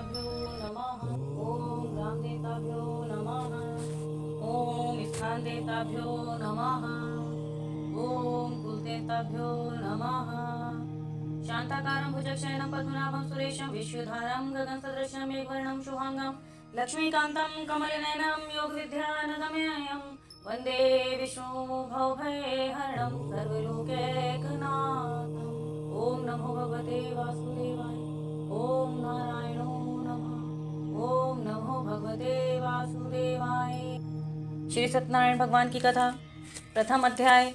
देवताभ्यो नमः। ओम ग्राम देवताभ्यो नमः। ओम स्थान देवताभ्यो नमः। ओम कुल देवताभ्यो नमः। शांताकारं भुजगशयनं पद्मनाभं सुरेशं विश्वधारं गगनसदृशं मेघवर्णं शुभांगं लक्ष्मीकान्तं कमलनयनं योगविद्यानगम्यं वन्दे विष्णु भवभयहरणं सर्वलोकैकनाथम्। ओम नमो भगवते वासुदेवाय। ओम नारायणो नमः। ओम नमो भगवते वासुदेवाय। श्री सत्यनारायण भगवान की कथा। प्रथम अध्याय।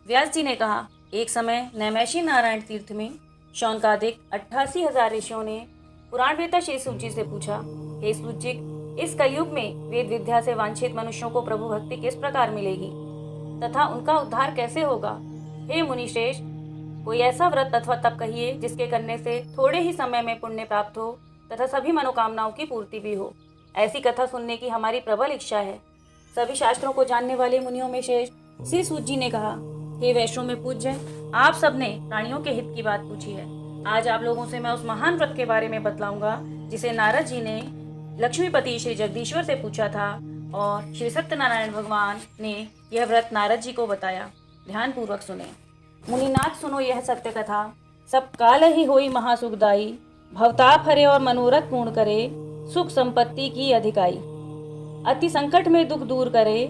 व्यास जी ने कहा, एक समय नैमिषारण्य नारायण तीर्थ में शौनकादिक 88,000 ऋषियों ने पुराण वेता श्री सूत जी से पूछा, हे सूत जी, इस कलयुग में वेद विद्या से वांछित मनुष्यों को प्रभु भक्ति किस प्रकार मिलेगी तथा उनका उद्धार कैसे होगा? हे मुनि श्रेष्ठ, कोई ऐसा व्रत अथवा तप कहिए जिसके करने से थोड़े ही समय में पुण्य प्राप्त हो तथा सभी मनोकामनाओं की पूर्ति भी हो। ऐसी कथा सुनने की हमारी प्रबल इच्छा है। सभी शास्त्रों को जानने वाले मुनियों में श्रेष्ठ श्री सूत जी ने कहा, हे वैष्णव में पूज्य, आप सबने प्राणियों के हित की बात पूछी है। आज आप लोगों से मैं उस महान व्रत के बारे में बतलाऊंगा जिसे नारद जी ने लक्ष्मीपति श्री जगदीश्वर से पूछा था और श्री सत्यनारायण भगवान ने यह व्रत नारद जी को बताया। ध्यान पूर्वक सुने। मुनिनाथ, सुनो यह सत्य कथा। सब काल ही होई महासुखदाई, भवताप हरे और मनोरथ पूर्ण करे, सुख संपत्ति की अधिकाई। अति संकट में दुख दूर करे,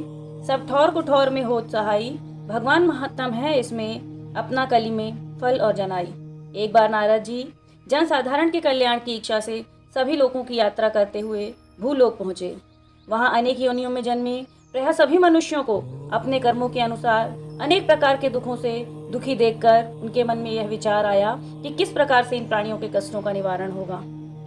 सब ठौर कुठौर में होत सहाई। भगवान महत्तम है इसमें, अपना कली में फल और जनाई। एक बार नारद जी जन साधारण के कल्याण की इच्छा से सभी लोगों की यात्रा करते हुए भूलोक पहुँचे। वहाँ अनेक योनियों में जन्मे प्रायः सभी मनुष्यों को अपने कर्मों के अनुसार अनेक प्रकार के दुखों से दुखी देखकर उनके मन में यह विचार आया कि किस प्रकार से इन प्राणियों के कष्टों का निवारण होगा।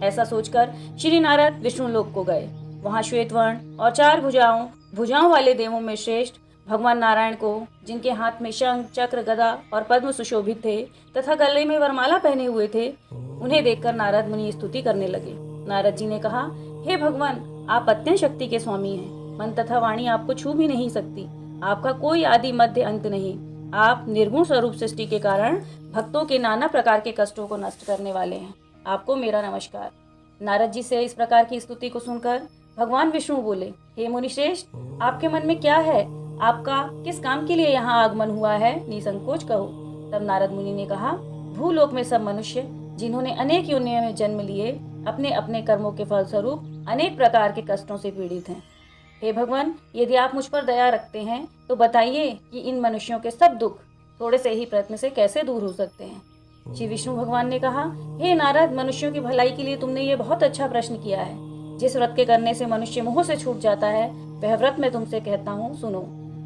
ऐसा सोचकर श्री नारद विष्णु लोक को गए। वहाँ श्वेतवर्ण और 4 भुजाओं वाले देवों में श्रेष्ठ भगवान नारायण को, जिनके हाथ में शंख, चक्र, गदा और पद्म सुशोभित थे तथा गले में वरमाला पहने हुए थे, उन्हें देखकर नारद मुनि स्तुति करने लगे। नारद जी ने कहा, हे भगवान, आप अत्यंत शक्ति के स्वामी हैं। मन तथा वाणी आपको छू भी नहीं सकती। आपका कोई आदि मध्य अंत नहीं। आप निर्गुण स्वरूप सृष्टि के कारण भक्तों के नाना प्रकार के कष्टों को नष्ट करने वाले हैं। आपको मेरा नमस्कार। नारद जी से इस प्रकार की स्तुति को सुनकर भगवान विष्णु बोले, हे मुनि श्रेष्ठ, आपके मन में क्या है? आपका किस काम के लिए यहाँ आगमन हुआ है? निसंकोच कहो। तब नारद मुनि ने कहा, भूलोक में सब मनुष्य जिन्होंने अनेक योनियों में जन्म लिए, अपने अपने कर्मों के फलस्वरूप अनेक प्रकार के कष्टों से पीड़ित हैं। हे भगवान, यदि आप मुझ पर दया रखते हैं तो बताइए कि इन मनुष्यों के सब दुख थोड़े से ही प्रयत्न से कैसे दूर हो सकते हैं। श्री विष्णु भगवान ने कहा, हे नारद, मनुष्यों की भलाई के लिए तुमने ये बहुत अच्छा प्रश्न किया है। जिस व्रत के करने से मनुष्य मोह से छूट जाता है, वह व्रत मैं तुमसे कहता हूँ, सुनो।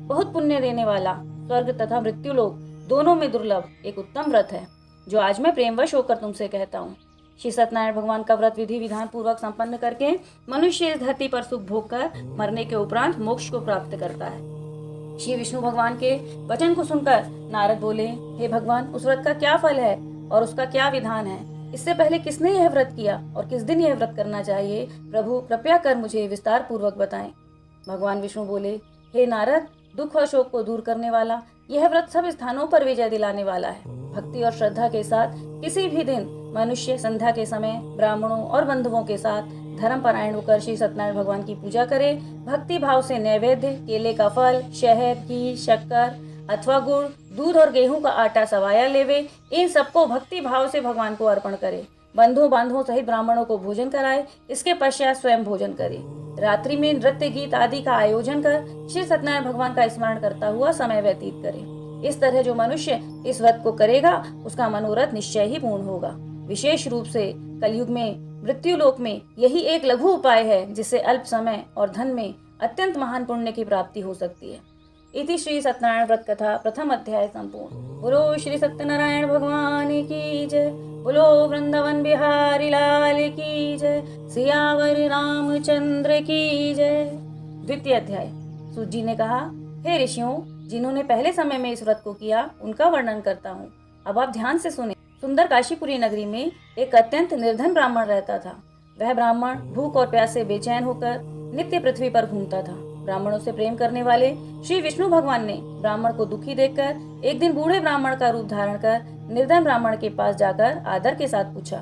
बहुत पुण्य देने वाला, स्वर्ग तथा मृत्यु लोक दोनों में दुर्लभ एक उत्तम व्रत है, जो आज मैं प्रेमवश होकर तुमसे कहता हूँ। श्री सत्यनारायण भगवान का व्रत विधि विधान पूर्वक संपन्न करके मनुष्य इस धरती पर सुख भोग कर मरने के उपरांत मोक्ष को प्राप्त करता है। श्री विष्णु भगवान के वचन को सुनकर नारद बोले, हे भगवान, उस व्रत का क्या फल है और उसका क्या विधान है? इससे पहले किसने यह व्रत किया और किस दिन यह व्रत करना चाहिए? प्रभु कृपया कर मुझे विस्तार पूर्वक बताएं। भगवान विष्णु बोले, हे नारद, दुख और शोक को दूर करने वाला यह व्रत सब स्थानों पर विजय दिलाने वाला है। भक्ति और श्रद्धा के साथ किसी भी दिन मनुष्य संध्या के समय ब्राह्मणों और बंधुओं के साथ धर्म परायण होकर श्री सत्यनारायण भगवान की पूजा करे। भक्ति भाव से नैवेद्य, केले का फल, शहद, घी, शक्कर अथवा गुड़, दूध और गेहूं का आटा सवाया लेवे। इन सबको भक्ति भाव से भगवान को अर्पण करे। बंधुओं बांधवों सहित ब्राह्मणों को भोजन कराए। इसके पश्चात स्वयं भोजन करे। रात्रि में नृत्य गीत आदि का आयोजन कर श्री सत्यनारायण भगवान का स्मरण करता हुआ समय व्यतीत करे। इस तरह जो मनुष्य इस व्रत को करेगा, उसका मनोरथ निश्चय ही पूर्ण होगा। विशेष रूप से कलयुग में मृत्यु लोक में यही एक लघु उपाय है जिससे अल्प समय और धन में अत्यंत महान पुण्य की प्राप्ति हो सकती है। इति श्री सत्यनारायण व्रत कथा प्रथम अध्याय संपूर्ण। बोलो श्री सत्यनारायण भगवान की जय। बोलो वृंदावन बिहारी लाल की जय। सियावर रामचंद्र की जय। द्वितीय अध्याय। सूत जी ने कहा, हे ऋषियों, जिन्होंने पहले समय में इस व्रत को किया उनका वर्णन करता हूँ। अब आप ध्यान से सुने। सुंदर काशीपुरी नगरी में एक अत्यंत निर्धन ब्राह्मण रहता था। वह ब्राह्मण भूख और प्यास से बेचैन होकर नित्य पृथ्वी पर घूमता था। ब्राह्मणों से प्रेम करने वाले श्री विष्णु भगवान ने ब्राह्मण को दुखी देखकर एक दिन बूढ़े ब्राह्मण का रूप धारण कर निर्धन ब्राह्मण के पास जाकर आदर के साथ पूछा,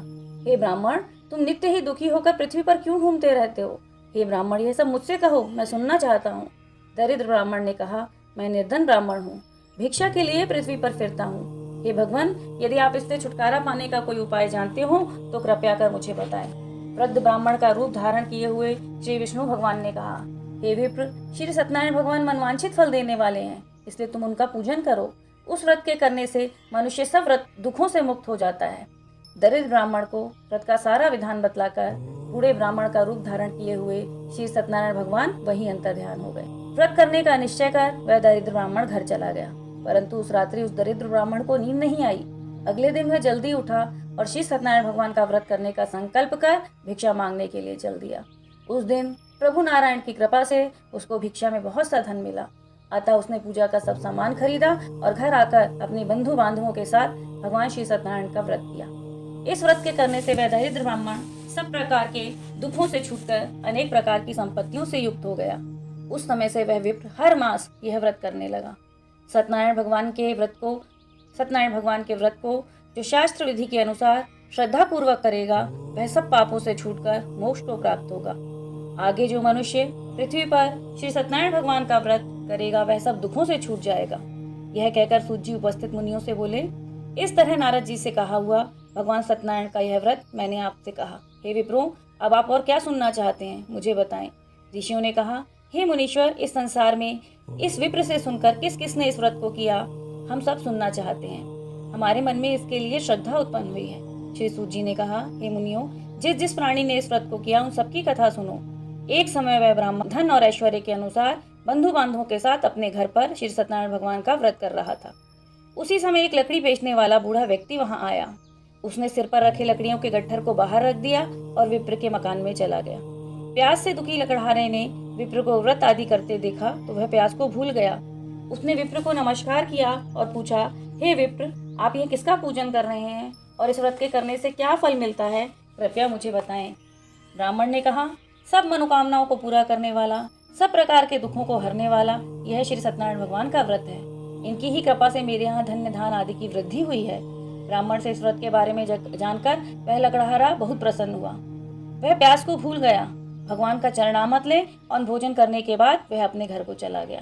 हे ब्राह्मण, तुम नित्य ही दुखी होकर पृथ्वी पर क्यों घूमते रहते हो? हे ब्राह्मण, यह सब मुझसे कहो, मैं सुनना चाहता हूँ। दरिद्र ब्राह्मण ने कहा, मैं निर्धन ब्राह्मण हूँ, भिक्षा के लिए पृथ्वी पर फिरता हूँ। हे भगवान, यदि आप इससे छुटकारा पाने का कोई उपाय जानते हो तो कृपया कर मुझे बताएं। वृद्ध ब्राह्मण का रूप धारण किए हुए श्री विष्णु भगवान ने कहा, हे विप्र, श्री सत्यनारायण भगवान मनवांछित फल देने वाले हैं, इसलिए तुम उनका पूजन करो। उस व्रत के करने से मनुष्य सब व्रत दुखों से मुक्त हो जाता है। दरिद्र ब्राह्मण को व्रत का सारा विधान बतलाकर बूढ़े ब्राह्मण का रूप धारण किए हुए श्री सत्यनारायण भगवान वहीं अंतर्ध्यान हो गए। व्रत करने का निश्चय कर वह दरिद्र ब्राह्मण घर चला गया, परंतु उस रात्रि उस दरिद्र ब्राह्मण को नींद नहीं आई। अगले दिन वह जल्दी उठा और श्री सत्यनारायण भगवान का व्रत करने का संकल्प कर भिक्षा मांगने के लिए चल दिया। उस दिन प्रभु नारायण की कृपा से उसको भिक्षा में बहुत सा धन मिला, अतः उसने पूजा का सब सामान खरीदा और घर आकर अपने बंधु बांधवों के साथ भगवान श्री सत्यनारायण का व्रत किया। इस व्रत के करने से वह दरिद्र ब्राह्मण सब प्रकार के दुखों से छूटकर अनेक प्रकार की संपत्तियों से युक्त हो गया। उस समय से वह विप्र हर मास यह व्रत करने लगा। सत्यनारायण भगवान के व्रत को जो शास्त्र विधि के अनुसार श्रद्धा पूर्वक करेगा वह सब पापों से छूटकर मोक्ष को प्राप्त होगा। आगे जो मनुष्य पृथ्वी पर श्री सत्यनारायण भगवान का व्रत करेगा वह सब दुखों से छूट जाएगा। यह कहकर सूत जी उपस्थित मुनियों से बोले, इस तरह नारद जी से कहा हुआ भगवान सत्यनारायण का यह व्रत मैंने आपसे कहा। हे विप्रो, अब आप और क्या सुनना चाहते हैं, मुझे बताएं। ऋषियों ने कहा, हे मुनीश्वर, इस संसार में इस विप्र से सुनकर किस किसने इस व्रत को किया, हम सब सुनना चाहते हैं। हमारे मन में इसके लिए श्रद्धा उत्पन्न हुई है। श्री सूत जी ने कहा, हे मुनियों, जिस जिस प्राणी ने इस व्रत को किया उन सबकी कथा सुनो। एक समय वह ब्राह्मण धन और ऐश्वर्य के अनुसार बंधु बांधवों के साथ अपने घर पर श्री सत्यनारायण भगवान का व्रत कर रहा था। उसी समय एक लकड़ी बेचने वाला बूढ़ा व्यक्ति वहां आया। उसने सिर पर रखे लकड़ियों के गट्ठर को बाहर रख दिया और विप्र के मकान में चला गया। प्यास से दुखी लकड़हारे ने विप्र को व्रत आदि करते देखा तो वह प्यास को भूल गया। उसने विप्र को नमस्कार किया और पूछा, हे विप्र, आप ये किसका पूजन कर रहे हैं और इस व्रत के करने से क्या फल मिलता है, कृपया मुझे बताएं। ब्राह्मण ने कहा, सब मनोकामनाओं को पूरा करने वाला, सब प्रकार के दुखों को हरने वाला यह श्री सत्यनारायण भगवान का व्रत है। इनकी ही कृपा से मेरे यहाँ धन्य धान आदि की वृद्धि हुई है। ब्राह्मण से इस व्रत के बारे में जानकर वह लकड़हारा बहुत प्रसन्न हुआ। वह प्यास को भूल गया, भगवान का चरणामृत ले और भोजन करने के बाद वह अपने घर को चला गया।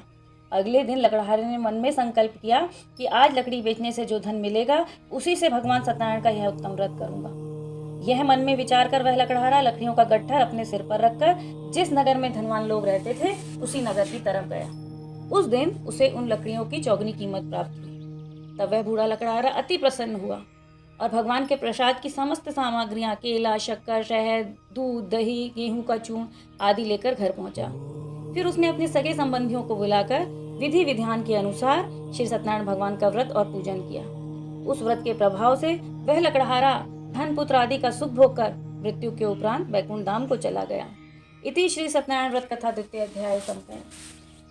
अगले दिन लकड़हारे ने मन में संकल्प किया कि आज लकड़ी बेचने से जो धन मिलेगा उसी से भगवान सत्यनारायण का यह उत्तम व्रत करूंगा। यह मन में विचार कर वह लकड़हारा लकड़ियों का गट्ठर अपने सिर पर रखकर जिस नगर में धनवान लोग रहते थे उसी नगर की तरफ गया। उस दिन उसे उन लकड़ियों की चौगुनी कीमत प्राप्त हुई। तब वह बूढ़ा लकड़हारा अति प्रसन्न हुआ और भगवान के प्रसाद की समस्त सामग्रियां केला, शक्कर, शहद, दूध, दही, गेहूं का चूर्ण आदि लेकर घर पहुंचा। फिर उसने अपने सगे संबंधियों को बुलाकर विधि विधान के अनुसार श्री सत्यनारायण भगवान का व्रत और पूजन किया। उस व्रत के प्रभाव से वह लकड़हारा धन पुत्र आदि का सुख भोग कर मृत्यु के उपरांत वैकुंठ धाम को चला गया। इति श्री सत्यनारायण व्रत कथा द्वितीय अध्याय संपूर्ण।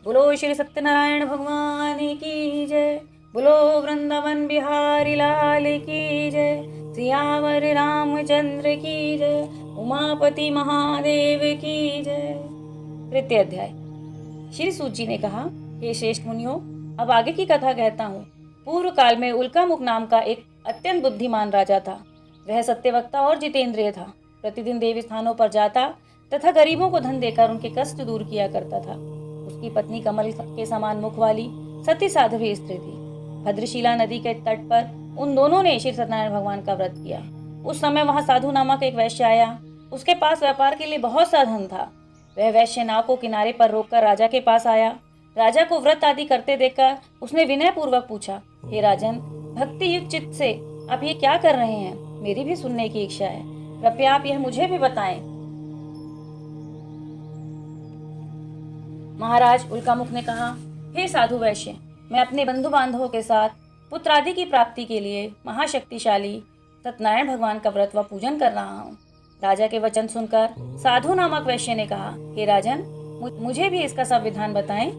बोलो श्री सत्यनारायण भगवान की जय। बोलो वृंदावन बिहारी लाल की जय। सियावर रामचंद्र की जय। उमापति महादेव की जय। तृतीय अध्याय। श्री सूत जी ने कहा, हे श्रेष्ठ मुनियों, अब आगे की कथा कहता हूँ। पूर्व काल में उल्कामुख नाम का एक अत्यंत बुद्धिमान राजा था। वह सत्यवक्ता और जितेंद्रिय था। प्रतिदिन देव स्थानों पर जाता तथा गरीबों को धन देकर उनके कष्ट दूर किया करता था। उसकी पत्नी कमल के समान मुख वाली सती साध्वी स्त्री थी। भद्रशिला नदी के तट पर उन दोनों ने श्री सत्यनारायण भगवान का व्रत किया। उस समय वहां साधु नामक एक वैश्य आया। उसके पास व्यापार के लिए बहुत सा धन था। वह वैश्य नाव को किनारे पर रोककर राजा के पास आया। राजा को व्रत आदि करते देखकर उसने विनय पूर्वक पूछा, हे राजन, भक्ति युक्त चित्त से आप ये क्या कर रहे हैं? मेरी भी सुनने की इच्छा है, कृपया आप यह मुझे भी बताएं। महाराज उल्कामुख ने कहा, हे साधु वैश्य, मैं अपने बंधु बांधवों के साथ पुत्र आदि की प्राप्ति के लिए महाशक्तिशाली सत्यनारायण भगवान का व्रत व पूजन कर रहा हूँ। राजा के वचन सुनकर साधु नामक वैश्य ने कहा, हे राजन, मुझे भी इसका सब विधान बताएं।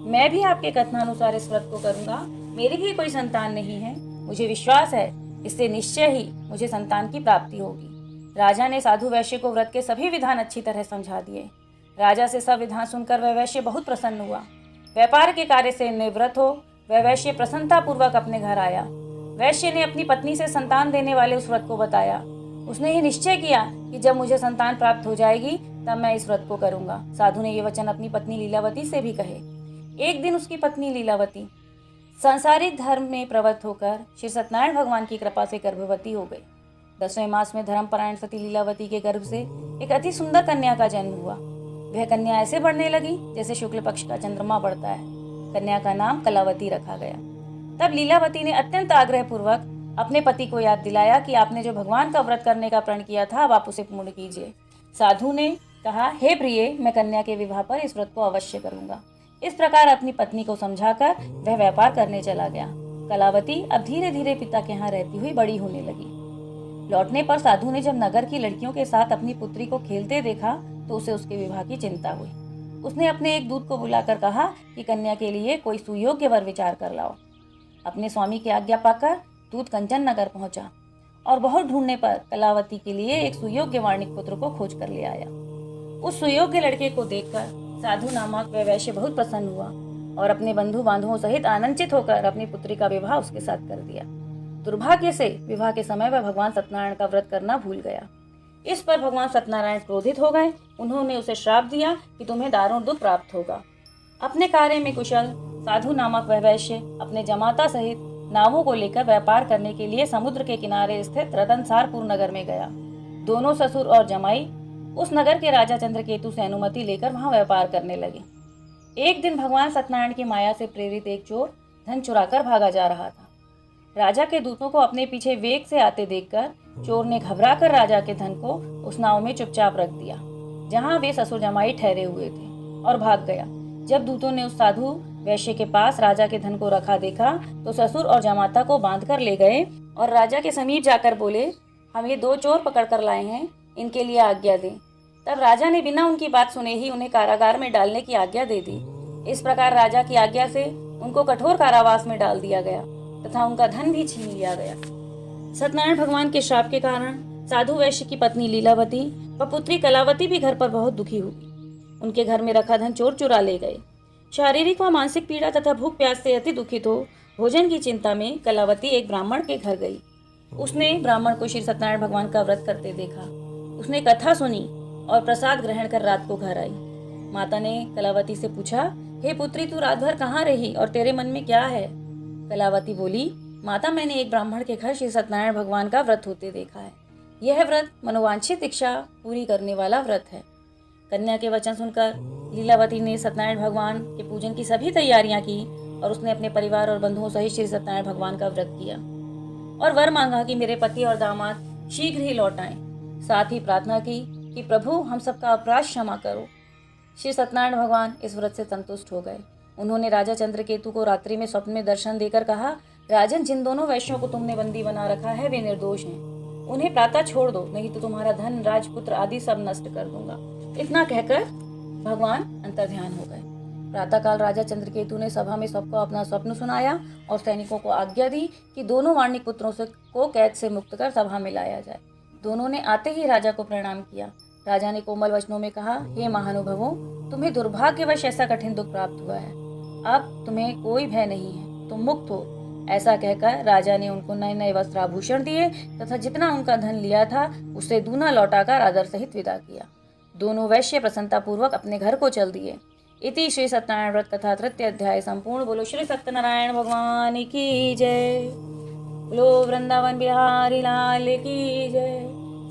मैं भी आपके कथनानुसार इस व्रत को करूंगा। मेरी भी कोई संतान नहीं है। मुझे विश्वास है इससे निश्चय ही मुझे संतान की प्राप्ति होगी। राजा ने साधु वैश्य को व्रत के सभी विधान अच्छी तरह समझा दिए। राजा से सब विधान सुनकर वह वैश्य बहुत प्रसन्न हुआ। व्यापार के कार्य से निवृत्त हो वह वैश्य प्रसन्नता पूर्वक अपने घर आया। वैश्य ने अपनी पत्नी से संतान देने वाले उस व्रत को बताया। उसने ये निश्चय किया कि जब मुझे संतान प्राप्त हो जाएगी तब मैं इस व्रत को करूंगा। साधु ने ये वचन अपनी पत्नी लीलावती से भी कहे। एक दिन उसकी पत्नी लीलावती सांसारिक धर्म में प्रवृत्त होकर श्री सत्यनारायण भगवान की कृपा से गर्भवती हो गई। 10वें मास में धर्मपरायण सती लीलावती के गर्भ से एक अति सुंदर कन्या का जन्म हुआ। वह कन्या ऐसे बढ़ने लगी जैसे शुक्ल पक्ष का चंद्रमा बढ़ता है। कन्या का नाम कलावती रखा गया। तब लीलावती ने अत्यंत आग्रह पूर्वक अपने पति को याद दिलाया कि आपने जो भगवान का व्रत करने का प्रण किया था अब आप उसे पूर्ण कीजिए। साधु ने कहा, हे प्रिय, मैं कन्या के विवाह पर इस व्रत को अवश्य करूंगा। इस प्रकार अपनी पत्नी को समझाकर वह व्यापार करने चला गया। कलावती अब धीरे धीरे पिता के यहाँ रहती हुई बड़ी होने लगी। लौटने पर साधु ने जब नगर की लड़कियों के साथ अपनी पुत्री को खेलते देखा तो उसे उसके विवाह की चिंता हुई। उसने अपने एक दूत को बुलाकर कहा कि कन्या के लिए कोई सुयोग्य वर विचार कर लाओ। अपने स्वामी की आज्ञा पाकर दूत कंचन नगर पहुंचा और बहुत ढूंढने पर कलावती के लिए एक सुयोग्य वार्णिक पुत्र को खोज कर ले आया। उस सुयोग्य लड़के को देखकर साधु नामक वह वैश्य बहुत प्रसन्न हुआ और अपने बंधु बांधवों सहित आनंदित होकर अपनी पुत्री का विवाह उसके साथ कर दिया। दुर्भाग्य से विवाह के समय वह भगवान सत्यनारायण का व्रत करना भूल गया। इस पर भगवान सत्यनारायण क्रोधित हो गए। उन्होंने उसे श्राप दिया कि तुम्हें दारुण दुख प्राप्त होगा। अपने कार्य में कुशल साधु नामक वह वैश्य अपने जमाता सहित नावों को लेकर व्यापार करने के लिए समुद्र के किनारे स्थित रतनसारपुर नगर में गया। दोनों ससुर और जमाई उस नगर के राजा चंद्रकेतु से अनुमति लेकर वहां व्यापार करने लगे। एक दिन भगवान सत्यनारायण की माया से प्रेरित एक चोर धन चुराकर भागा जा रहा था। राजा के दूतों को अपने पीछे वेग से आते देखकर चोर ने घबराकर राजा के धन को उस नाव में चुपचाप रख दिया जहां वे ससुर जमाई ठहरे हुए थे और भाग गया। जब दूतों ने उस साधु वैश्य के पास राजा के धन को रखा देखा तो ससुर और जमाता को बांधकर ले गए और राजा के समीप जाकर बोले, हम ये 2 चोर पकड़ कर लाए हैं, इनके लिए आज्ञा दें। तब राजा ने बिना उनकी बात सुने ही उन्हें कारागार में डालने की आज्ञा दे दी। इस प्रकार राजा की आज्ञा से उनको कठोर कारावास में डाल दिया गया तथा उनका धन भी छीन लिया गया। सत्यनारायण भगवान के श्राप के कारण साधु वैश्य की पत्नी लीलावती व पुत्री कलावती भी घर पर बहुत दुखी हुई। उनके घर में रखा धन चोर चुरा ले गए। शारीरिक व मानसिक पीड़ा तथा भूख प्यास से अति दुखित हो भोजन की चिंता में कलावती एक ब्राह्मण के घर गई। उसने ब्राह्मण को श्री सत्यनारायण भगवान का व्रत करते देखा। उसने कथा सुनी और प्रसाद ग्रहण कर रात को घर आई। माता ने कलावती से पूछा, हे पुत्री, तू रात भर कहाँ रही और तेरे मन में क्या है? कलावती बोली, माता, मैंने एक ब्राह्मण के घर श्री सत्यनारायण भगवान का व्रत होते देखा है। यह व्रत मनोवांछित इच्छा पूरी करने वाला व्रत है। कन्या के वचन सुनकर लीलावती ने सत्यनारायण भगवान के पूजन की सभी तैयारियां की और उसने अपने परिवार और बंधुओं सहित श्री सत्यनारायण भगवान का व्रत किया और वर मांगा कि मेरे पति और दामाद शीघ्र ही लौट आएं। साथ ही प्रार्थना की कि प्रभु हम सबका अपराध क्षमा करो। श्री सत्यनारायण भगवान इस व्रत से संतुष्ट हो गए। उन्होंने राजा चंद्रकेतु को रात्रि में स्वप्न में दर्शन देकर कहा, राजन, जिन दोनों वैश्यों को तुमने बंदी बना रखा है वे निर्दोष हैं। उन्हें प्रातः छोड़ दो, नहीं तो तुम्हारा धन, राजपुत्र आदि सब नष्ट कर दूंगा। इतना कहकर भगवान अंतर्ध्यान हो गए। प्रातःकाल राजा चंद्रकेतु ने सभा में सबको अपना स्वप्न सुनाया और सैनिकों को आज्ञा दी कि दोनों वार्णिक पुत्रों को कैद से मुक्त कर सभा में लाया जाए। दोनों ने आते ही राजा को प्रणाम किया। राजा ने कोमल वचनों में कहा, हे महानुभावों, तुम्हें दुर्भाग्यवश ऐसा कठिन दुख प्राप्त हुआ है। अब तुम्हें कोई भय नहीं है, तुम मुक्त हो। ऐसा कहकर राजा ने उनको नए नए वस्त्राभूषण दिए तथा जितना उनका धन लिया था उससे दूना लौटाकर आदर सहित विदा किया। दोनों वैश्य प्रसन्नता पूर्वक अपने घर को चल दिए। इति श्री सत्यनारायण व्रत कथा 3 अध्याय संपूर्ण। बोलो श्री सत्यनारायण भगवान की जय। बोलो वृंदावन बिहारी लाल की जय।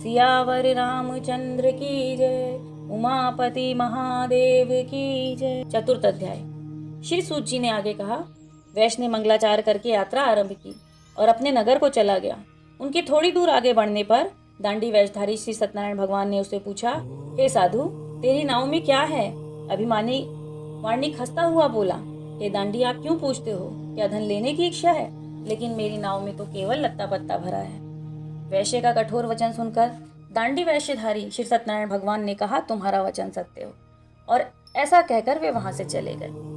सियावर रामचंद्र की जय। उमापति महादेव की जय। 4 अध्याय। श्री सूत जी ने आगे कहा, वैश्य ने मंगलाचार करके यात्रा आरंभ की और अपने नगर को चला गया। उनके थोड़ी दूर आगे बढ़ने पर दांडी वेशधारी श्री सत्यनारायण भगवान ने उससे पूछा, हे साधु, तेरी नाव में क्या है? अभिमानी वार्णिक हंसता हुआ बोला, हे दांडी, आप क्यों पूछते हो? क्या धन लेने की इच्छा है? लेकिन मेरी नाव में तो केवल लत्ता पत्ता भरा है। वैश्य का कठोर वचन सुनकर दांडी वैश्यधारी श्री सत्यनारायण भगवान ने कहा, तुम्हारा वचन सत्य हो। और ऐसा कहकर वे वहां से चले गए।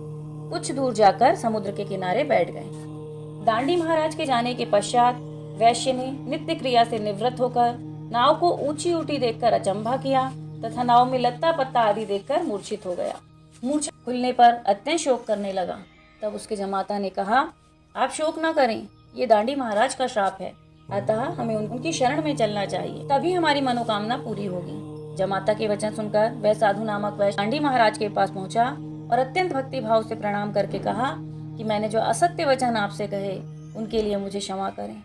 कुछ दूर जाकर समुद्र के किनारे बैठ गए। दांडी महाराज के जाने के पश्चात वैश्य ने नित्य क्रिया से निवृत्त होकर नाव को ऊंची ऊटी देखकर अचंभा किया तथा नाव में लत्ता पत्ता आदि देखकर मूर्छित हो गया। मूर्छा खुलने पर अत्यंत शोक करने लगा। तब उसके जमाता ने कहा, आप शोक न करें, ये दांडी महाराज का श्राप है। अतः हमें उनकी शरण में चलना चाहिए, तभी हमारी मनोकामना पूरी होगी। जब माता के वचन सुनकर वह साधु नामक वैश्य दांडी महाराज के पास पहुंचा और अत्यंत भक्ति भाव से प्रणाम करके कहा कि मैंने जो असत्य वचन आपसे कहे उनके लिए मुझे क्षमा करें।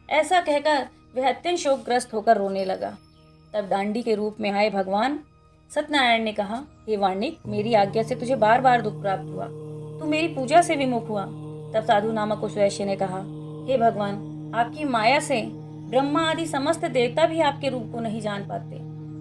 ऐसा कहकर वह अत्यंत शोकग्रस्त होकर रोने लगा। तब दांडी के रूप में आए भगवान सत्यनारायण ने कहा, हे वार्णिक, मेरी आज्ञा से तुझे बार बार दुख प्राप्त हुआ, तू मेरी पूजा से विमुख हुआ। तब साधु नामक उस वैश्य ने कहा, हे भगवान, आपकी माया से ब्रह्मा आदि समस्त देवता भी आपके रूप को नहीं जान पाते,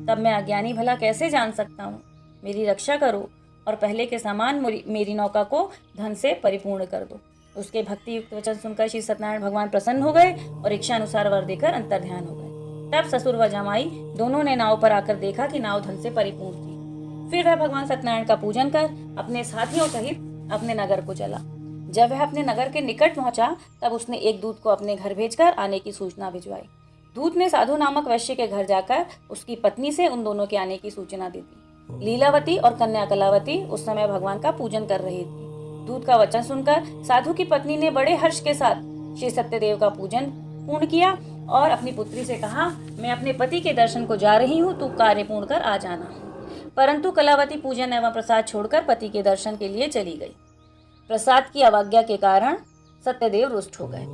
तब मैं अज्ञानी भला कैसे जान सकता हूँ। मेरी रक्षा करो और पहले के समान मेरी नौका को धन से परिपूर्ण कर दो। उसके भक्ति युक्त वचन सुनकर श्री सत्यनारायण भगवान प्रसन्न हो गए और इच्छा अनुसार वर देकर अंतर्ध्यान हो गए। तब ससुर व जमाई दोनों ने नाव पर आकर देखा कि नाव धन से परिपूर्ण थी। फिर वह भगवान सत्यनारायण का पूजन कर अपने साथियों सहित अपने नगर को चला। जब वह अपने नगर के निकट पहुंचा तब उसने एक दूत को अपने घर भेजकर आने की सूचना भिजवाई। दूत ने साधु नामक वैश्य के घर जाकर उसकी पत्नी से उन दोनों के आने की सूचना दी थी। लीलावती और कन्या कलावती उस समय भगवान का पूजन कर रही थी। दूत का वचन सुनकर साधु की पत्नी ने बड़े हर्ष के साथ श्री सत्यदेव का पूजन पूर्ण किया और अपनी पुत्री से कहा, मैं अपने पति के दर्शन को जा रही हूँ, तू कार्य पूर्ण कर आ जाना। परंतु कलावती पूजन एवं प्रसाद छोड़कर पति के दर्शन के लिए चली गई। प्रसाद की अवज्ञा के कारण सत्यदेव रुष्ट हो गए।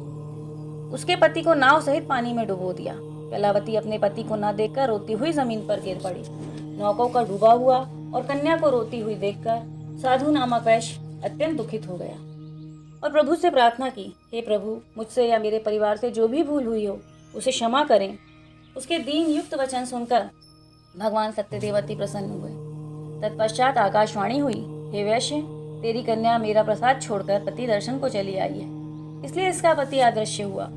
उसके पति को नाव सहित पानी में डुबो दिया। कलावती अपने पति को न देखकर रोती हुई जमीन पर गिर पड़ी। नौकों का डूबा हुआ और कन्या को रोती हुई देखकर साधु नामक वैश्य अत्यंत दुखित हो गया और प्रभु से प्रार्थना की, हे प्रभु, मुझसे या मेरे परिवार से जो भी भूल हुई हो उसे क्षमा करें। उसके दीन युक्त वचन सुनकर भगवान सत्यदेव अति प्रसन्न हुए। तत्पश्चात आकाशवाणी हुई, हे वैश्य, तेरी कन्या मेरा प्रसाद छोड़कर पति दर्शन को चली आई है, इसलिए इसका पति अदृश्य हुआ।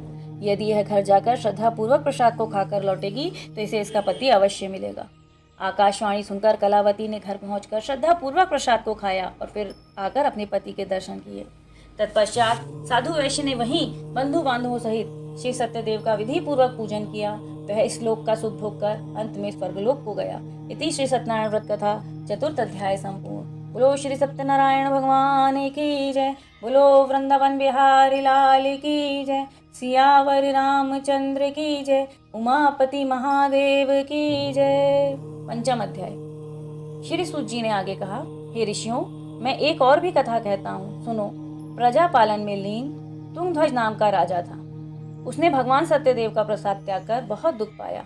यदि यह घर जाकर श्रद्धा पूर्वक प्रसाद को खाकर लौटेगी तो इसे इसका पति अवश्य मिलेगा। आकाशवाणी सुनकर कलावती ने घर पहुंचकर श्रद्धा पूर्वक प्रसाद को खाया और फिर आकर अपने पति के दर्शन किए। तत्पश्चात साधु वैश्य ने वहीं बंधु बांधवों सहित श्री सत्यदेव का विधि पूर्वक पूजन किया। वह इस लोक का सुख भोग कर अंत में स्वर्गलोक को गया। इति श्री सत्यनारायण व्रत कथा चतुर्थ अध्याय संपूर्ण। बोलो श्री सत्यनारायण भगवान की जय। बोलो वृंदावन बिहारी लाल की जय। सियावर रामचंद्र की जय। उमापति महादेव की जय। पंचम अध्याय। श्री सूत जी ने आगे कहा, हे ऋषियों, मैं एक और भी कथा कहता हूँ, सुनो। प्रजा पालन में लीन तुंगध्वज नाम का राजा था। उसने भगवान सत्यदेव का प्रसाद त्याग कर बहुत दुख पाया।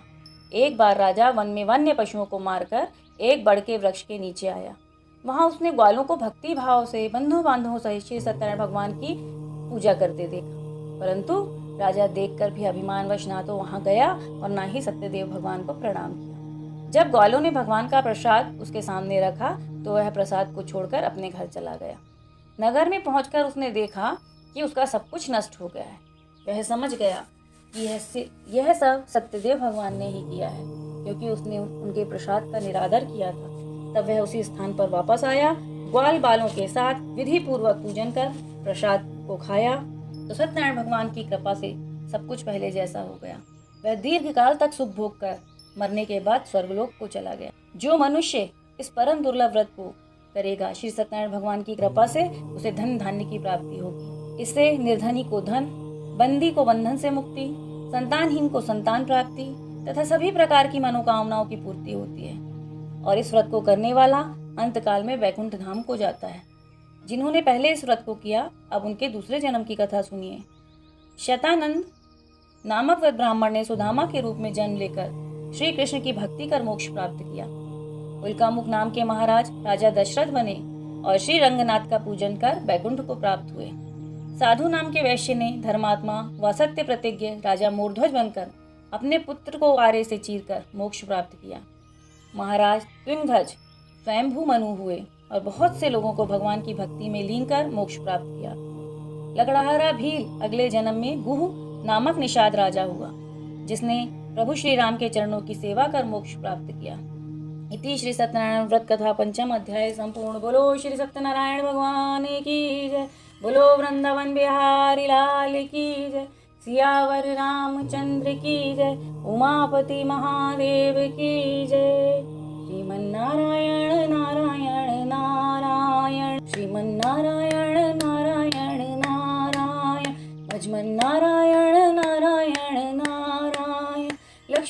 एक बार राजा वन में वन्य पशुओं को मारकर एक बड़ के वृक्ष के नीचे आया। वहां उसने ग्वालों को भक्ति भाव से बंधु बांधवों सहित श्री सत्यनारायण भगवान की पूजा करते देखा। परंतु राजा देखकर भी अभिमानवश ना तो वहां गया और ना ही सत्यदेव भगवान को प्रणाम किया। जब ग्वालों ने भगवान का प्रसाद उसके सामने रखा तो वह प्रसाद को छोड़कर अपने घर चला गया। नगर में पहुंचकर उसने देखा कि उसका सब कुछ नष्ट हो गया है। वह समझ गया कि यह सब सत्यदेव भगवान ने ही किया है, क्योंकि उसने उनके प्रसाद का निरादर किया था। तब वह उसी स्थान पर वापस आया, ग्वाल बालों के साथ विधि पूर्वक पूजन कर प्रसाद को खाया तो सत्यनारायण भगवान की कृपा से सब कुछ पहले जैसा हो गया। वह दीर्घ काल तक सुख भोग कर मरने के बाद स्वर्गलोक को चला गया। जो मनुष्य इस परम दुर्लभ व्रत को करेगा, श्री सत्यनारायण भगवान की कृपा से उसे धन धान्य की प्राप्ति होगी। इससे निर्धनी को धन, बंदी को बंधन से मुक्ति, संतानहीन को संतान प्राप्ति तथा सभी प्रकार की मनोकामनाओं की पूर्ति होती है। और इस व्रत को करने वाला अंतकाल में वैकुंठ धाम को जाता है। जिन्होंने पहले इस व्रत को किया, अब उनके दूसरे जन्म की कथा सुनिए। शतानंद नामक वह ब्राह्मण ने सुदामा के रूप में जन्म लेकर श्री कृष्ण की भक्ति कर मोक्ष प्राप्त किया। उल्कामुख नाम के महाराज राजा दशरथ बने और श्री रंगनाथ का पूजन कर वैकुंठ को प्राप्त हुए। साधु नाम के वैश्य ने धर्मात्मा व सत्य प्रतिज्ञ राजा मूर्ध्वज बनकर अपने पुत्र को आरे से चीरकर मोक्ष प्राप्त किया। महाराज तुंगध्वज स्वयंभू मनु हुए और बहुत से लोगों को भगवान की भक्ति में लीन कर मोक्ष प्राप्त किया। लकड़हारा भील अगले जन्म में गुह नामक निषाद राजा हुआ, जिसने प्रभु श्री राम के चरणों की सेवा कर मोक्ष प्राप्त किया। इति श्री सत्यनारायण व्रत कथा पंचम अध्याय संपूर्ण। बोलो श्री सत्यनारायण भगवान की जय। बोलो वृंदावन बिहारी लाल की जय। सियावर रामचंद्र की जय। उमापति महादेव की जय। श्रीमन्नारायण नारायण नारायण, श्रीमन्नारायण नारायण नारायण, भजमन नारायण नारायण नारायण।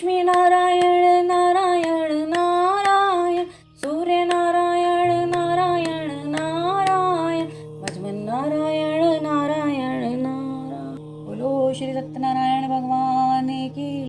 लक्ष्मी नारायण नारायण नारायण, सूर्य नारायण नारायण नारायण, भजमन नारायण नारायण नारायण। बोलो श्री सत्यनारायण भगवान